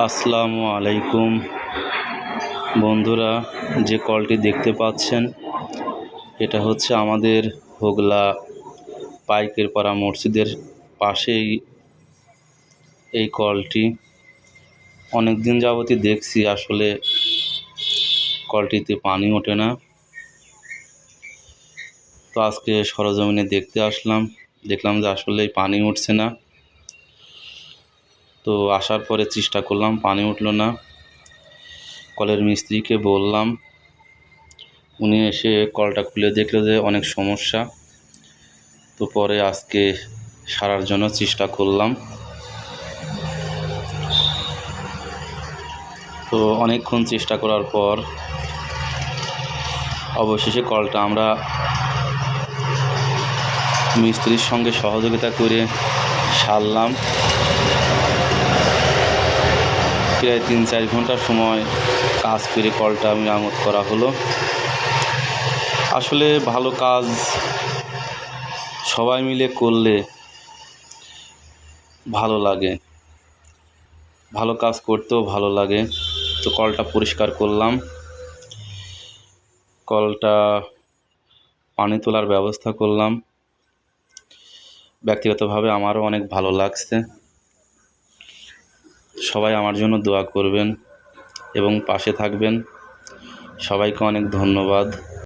আসসালামু আলাইকুম বন্ধুরা, যে কলটি দেখতে পাচ্ছেন এটা হচ্ছে আমাদের হোগলা পাইকের পাড়া মসজিদের পাশেই এই কলটি। অনেক দিন যাবতই দেখছি, আসলে কলটিতে পানি ওঠে না। তো আজকে সরজমিনে দেখতে আসলাম, দেখলাম যে আসলে পানি উঠছে না। তো আসার পরে চেষ্টা করলাম, পানি উঠলো না। কলের মিস্ত্রিকে বললাম, উনি এসে কলটা খুলে দেখলো যে অনেক সমস্যা। তো পরে আজকে সারার জন্য চেষ্টা করলাম। তো অনেকক্ষণ চেষ্টা করার পর অবশেষে কলটা আমরা মিস্ত্রির সঙ্গে সহযোগিতা করে সারলাম। প্রায় 3-4 ঘন্টা সময় কাজ করে কলটা মেরামত করা হলো। আসলে ভালো কাজ সবাই মিলে করলে ভালো লাগে, ভালো কাজ করতেও ভালো লাগে। তো কলটা পরিষ্কার করলাম, কলটা পানি তোলার ব্যবস্থা করলাম। ব্যক্তিগতভাবে আমারও অনেক ভালো লাগছে। সবাই আমার জন্য দোয়া করবেন এবং পাশে থাকবেন। সবাইকে অনেক ধন্যবাদ।